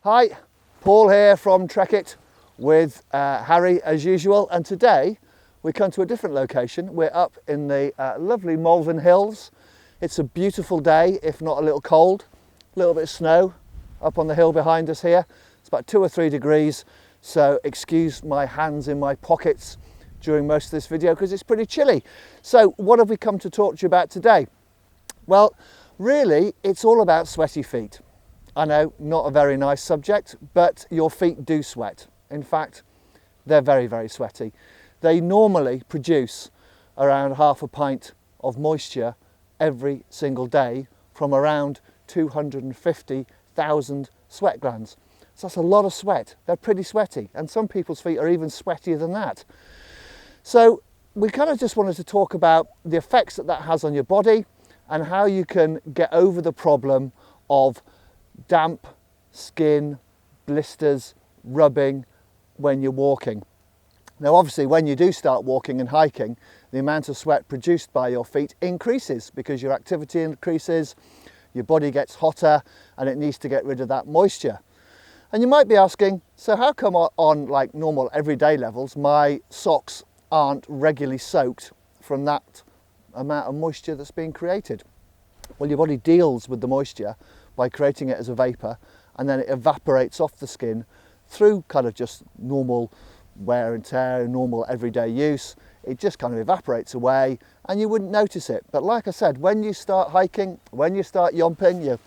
Hi, Paul here from Trekitt with Harry as usual, and today we come to a different location. We're up in the lovely Malvern Hills. It's a beautiful day, if not a little cold. A little bit of snow up on the hill behind us here. It's about 2 or 3 degrees, so excuse my hands in my pockets during most of this video because it's pretty chilly. So what have we come to talk to you about today? Well, really it's all about sweaty feet. I know, not a very nice subject, but your feet do sweat. In fact, they're very, very sweaty. They normally produce around half a pint of moisture every single day from around 250,000 sweat glands. So that's a lot of sweat. They're pretty sweaty, and some people's feet are even sweatier than that. So we kind of just wanted to talk about the effects that has on your body and how you can get over the problem of damp skin, blisters, rubbing when you're walking. Now obviously when you do start walking and hiking, the amount of sweat produced by your feet increases because your activity increases, your body gets hotter, and it needs to get rid of that moisture. And you might be asking, so how come on like normal everyday levels my socks aren't regularly soaked from that amount of moisture that's being created? Well, your body deals with the moisture by creating it as a vapour, and then it evaporates off the skin through kind of just normal wear and tear, normal everyday use. It just kind of evaporates away and you wouldn't notice it. But like I said, when you start hiking, when you start yomping, you're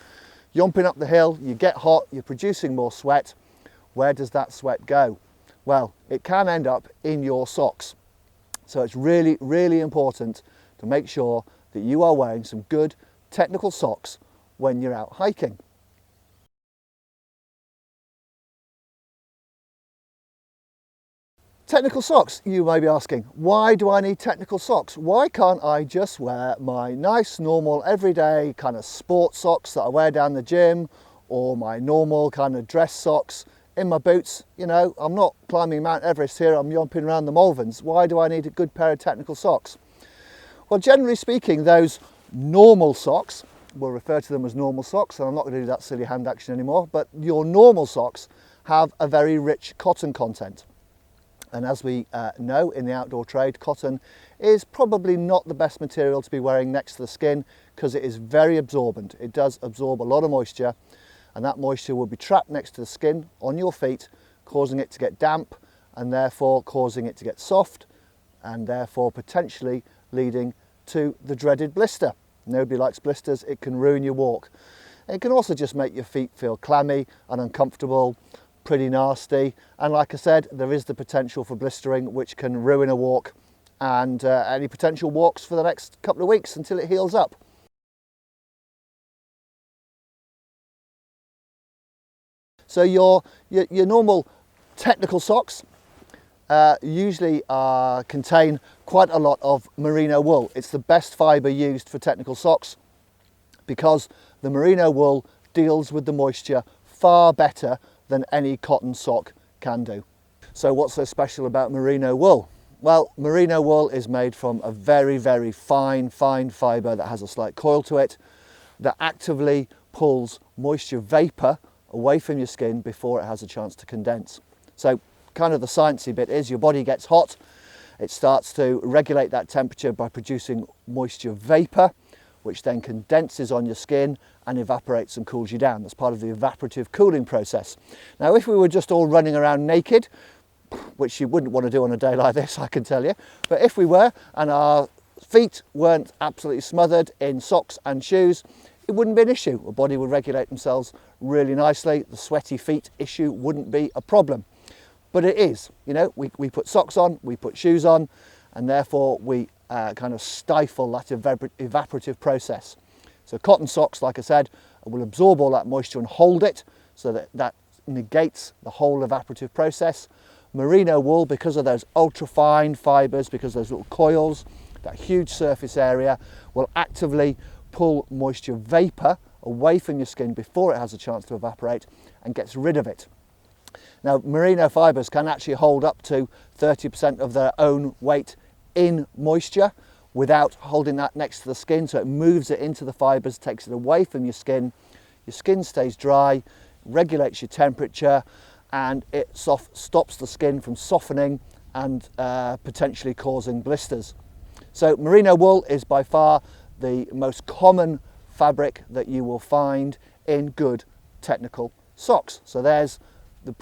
yomping up the hill, you get hot, you're producing more sweat. Where does that sweat go? Well, it can end up in your socks. So it's really, really important to make sure that you are wearing some good technical socks when you're out hiking. Technical socks, you may be asking, why do I need technical socks? Why can't I just wear my nice, normal, everyday kind of sport socks that I wear down the gym, or my normal kind of dress socks in my boots? You know, I'm not climbing Mount Everest here, I'm yomping around the Malverns. Why do I need a good pair of technical socks? Well, generally speaking, those normal socks, we'll refer to them as normal socks, and I'm not going to do that silly hand action anymore, but your normal socks have a very rich cotton content. And as we know in the outdoor trade, cotton is probably not the best material to be wearing next to the skin because it is very absorbent. It does absorb a lot of moisture, and that moisture will be trapped next to the skin on your feet, causing it to get damp and therefore causing it to get soft, and therefore potentially leading to the dreaded blister. Nobody likes blisters. It can ruin your walk. It can also just make your feet feel clammy and uncomfortable, pretty nasty, and like I said, there is the potential for blistering, which can ruin a walk and any potential walks for the next couple of weeks until it heals up. So your normal technical socks usually contain quite a lot of merino wool. It's the best fibre used for technical socks because the merino wool deals with the moisture far better than any cotton sock can do. So what's so special about merino wool? Well, merino wool is made from a very, very fine fibre that has a slight coil to it that actively pulls moisture vapour away from your skin before it has a chance to condense. So kind of the sciencey bit is your body gets hot, it starts to regulate that temperature by producing moisture vapour, which then condenses on your skin and evaporates and cools you down. That's part of the evaporative cooling process. Now if we were just all running around naked, which you wouldn't want to do on a day like this, I can tell you, but if we were and our feet weren't absolutely smothered in socks and shoes, it wouldn't be an issue. The body would regulate themselves really nicely. The sweaty feet issue wouldn't be a problem. But it is, you know, we put socks on, we put shoes on, and therefore we kind of stifle that evaporative process. So cotton socks, like I said, will absorb all that moisture and hold it so that negates the whole evaporative process. Merino wool, because of those ultra fine fibres, because of those little coils, that huge surface area, will actively pull moisture vapour away from your skin before it has a chance to evaporate and gets rid of it. Now, merino fibres can actually hold up to 30% of their own weight in moisture without holding that next to the skin, so it moves it into the fibres, takes it away from your skin stays dry, regulates your temperature, and it stops the skin from softening and potentially causing blisters. So merino wool is by far the most common fabric that you will find in good technical socks. So there's the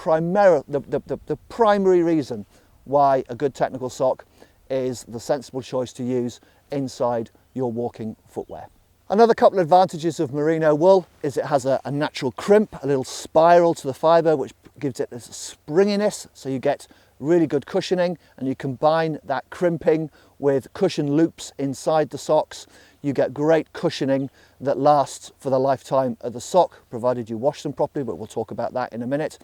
primary reason why a good technical sock is the sensible choice to use inside your walking footwear. Another couple of advantages of merino wool is it has a natural crimp, a little spiral to the fibre, which gives it this springiness, so you get really good cushioning, and you combine that crimping with cushion loops inside the socks, you get great cushioning that lasts for the lifetime of the sock, provided you wash them properly, but we'll talk about that in a minute.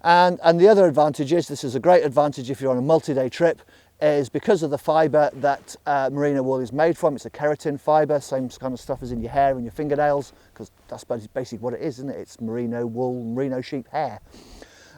And the other advantage is, this is a great advantage if you're on a multi-day trip, is because of the fibre that merino wool is made from. It's a keratin fibre, same kind of stuff as in your hair and your fingernails, because that's basically what it is, isn't it? It's merino wool, merino sheep hair.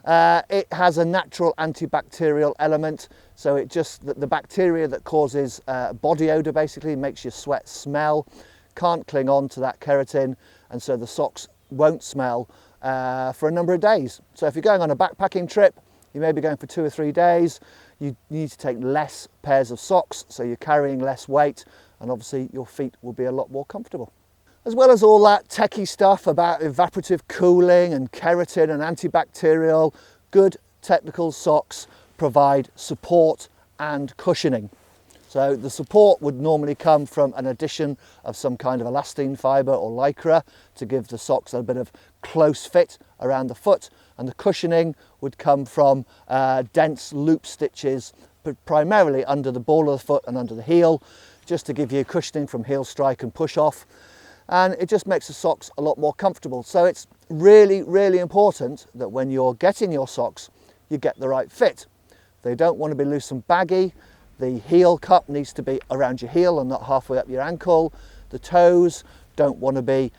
It has a natural antibacterial element, so it just, the bacteria that causes body odour basically, makes your sweat smell, can't cling on to that keratin, and so the socks won't smell for a number of days. So if you're going on a backpacking trip, you may be going for 2 or 3 days, you need to take less pairs of socks, so you're carrying less weight, and obviously your feet will be a lot more comfortable. As well as all that techie stuff about evaporative cooling and keratin and antibacterial, good technical socks provide support and cushioning. So the support would normally come from an addition of some kind of elastane fibre or lycra to give the socks a bit of close fit around the foot, and the cushioning would come from dense loop stitches, but primarily under the ball of the foot and under the heel, just to give you cushioning from heel strike and push off. And it just makes the socks a lot more comfortable. So it's really, really important that when you're getting your socks, you get the right fit. They don't want to be loose and baggy. The heel cup needs to be around your heel and not halfway up your ankle. The toes don't want to be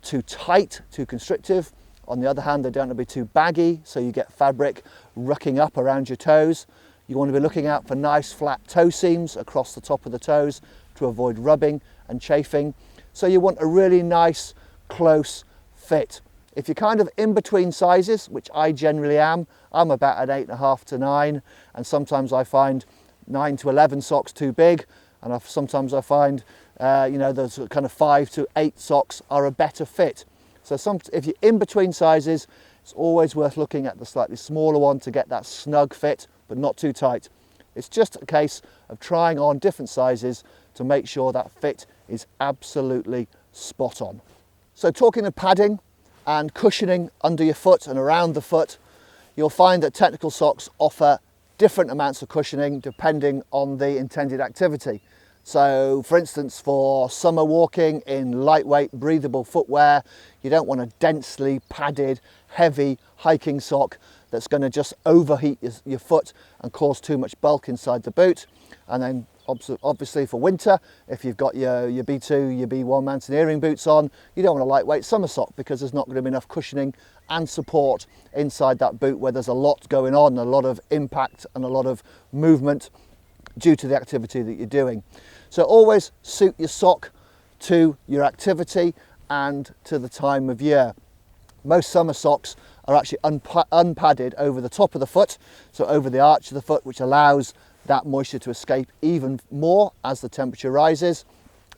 too tight, too constrictive. On the other hand, they don't want to be too baggy, so you get fabric rucking up around your toes. You want to be looking out for nice flat toe seams across the top of the toes to avoid rubbing and chafing. So you want a really nice, close fit. If you're kind of in between sizes, which I generally am, I'm about an 8.5 to 9, and sometimes I find 9 to 11 socks too big, and sometimes I find those kind of 5 to 8 socks are a better fit. So if you're in between sizes, it's always worth looking at the slightly smaller one to get that snug fit, but not too tight. It's just a case of trying on different sizes to make sure that fit is absolutely spot on. So talking of padding and cushioning under your foot and around the foot, you'll find that technical socks offer different amounts of cushioning depending on the intended activity. So for instance, for summer walking in lightweight, breathable footwear, you don't want a densely padded, heavy hiking sock that's going to just overheat your foot and cause too much bulk inside the boot. And then obviously for winter, if you've got your B2, your B1 mountaineering boots on, you don't want a lightweight summer sock because there's not going to be enough cushioning and support inside that boot where there's a lot going on, a lot of impact and a lot of movement due to the activity that you're doing. So always suit your sock to your activity and to the time of year. Most summer socks are actually unpadded over the top of the foot, so over the arch of the foot, which allows that moisture to escape even more as the temperature rises,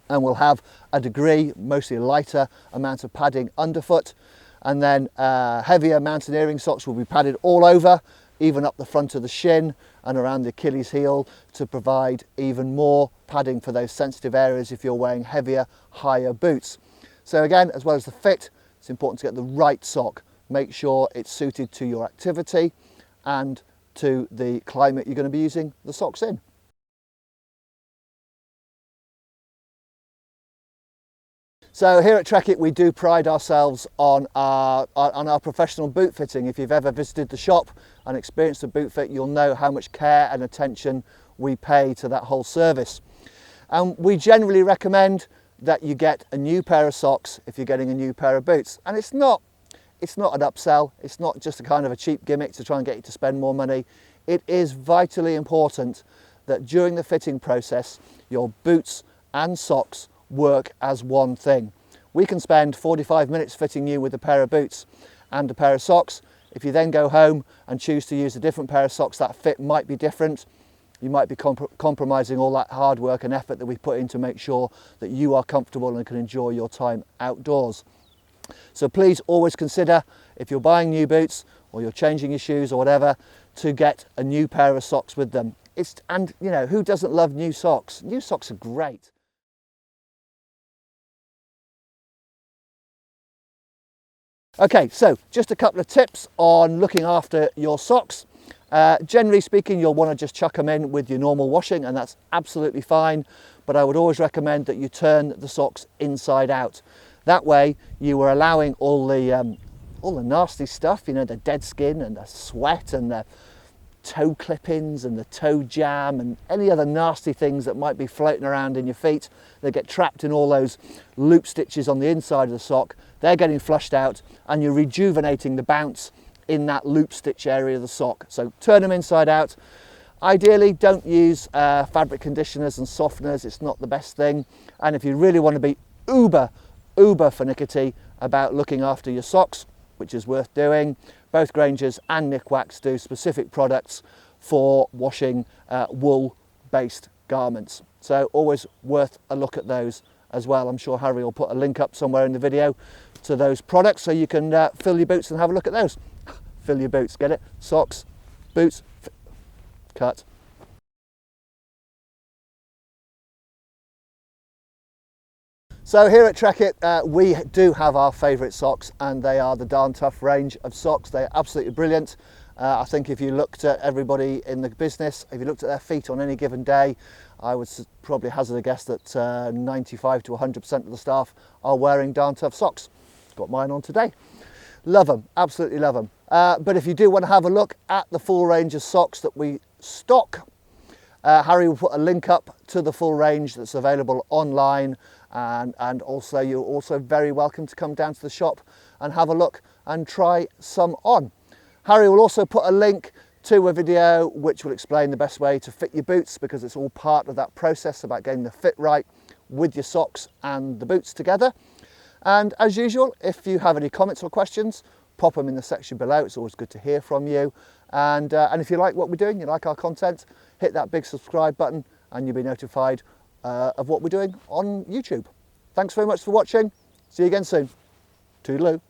and will have a degree, mostly a lighter amount of padding underfoot. And then heavier mountaineering socks will be padded all over, even up the front of the shin and around the Achilles heel, to provide even more padding for those sensitive areas if you're wearing heavier, higher boots. So again, as well as the fit, it's important to get the right sock. Make sure it's suited to your activity and to the climate you're going to be using the socks in. So here at Trekitt, we do pride ourselves on our professional boot fitting. If you've ever visited the shop and experienced a boot fit, you'll know how much care and attention we pay to that whole service. And we generally recommend that you get a new pair of socks if you're getting a new pair of boots. And it's not an upsell, it's not just a kind of a cheap gimmick to try and get you to spend more money. It is vitally important that during the fitting process, your boots and socks work as one thing. We can spend 45 minutes fitting you with a pair of boots and a pair of socks. If you then go home and choose to use a different pair of socks, that fit might be different. You might be compromising all that hard work and effort that we put in to make sure that you are comfortable and can enjoy your time outdoors. So please always consider, if you're buying new boots or you're changing your shoes or whatever, to get a new pair of socks with them. And you know, who doesn't love new socks? New socks are great. Okay, so just a couple of tips on looking after your socks. Generally speaking, you'll want to just chuck them in with your normal washing, and that's absolutely fine, but I would always recommend that you turn the socks inside out. That way you are allowing all the nasty stuff, you know, the dead skin and the sweat and the toe clippings and the toe jam and any other nasty things that might be floating around in your feet. They get trapped in all those loop stitches on the inside of the sock. They're getting flushed out, and you're rejuvenating the bounce in that loop stitch area of the sock. So turn them inside out. Ideally, don't use fabric conditioners and softeners. It's not the best thing. And if you really want to be uber finickety about looking after your socks, which is worth doing, both Grangers and Nick Wax do specific products for washing wool-based garments. So always worth a look at those as well. I'm sure Harry will put a link up somewhere in the video to those products so you can fill your boots and have a look at those. Fill your boots, get it? Socks, boots, cut. So here at Trekitt, we do have our favourite socks, and they are the Darn Tough range of socks. They're absolutely brilliant. I think if you looked at everybody in the business, if you looked at their feet on any given day, I would probably hazard a guess that 95 to 100% of the staff are wearing Darn Tough socks. Got mine on today. Love them, absolutely love them. But if you do want to have a look at the full range of socks that we stock, Harry will put a link up to the full range that's available online, and also you're also very welcome to come down to the shop and have a look and try some on. Harry will also put a link to a video which will explain the best way to fit your boots, because it's all part of that process about getting the fit right with your socks and the boots together. And as usual, if you have any comments or questions, pop them in the section below. It's always good to hear from you. And if you like what we're doing, you like our content, hit that big subscribe button and you'll be notified of what we're doing on YouTube. Thanks very much for watching. See you again soon. Toodaloo.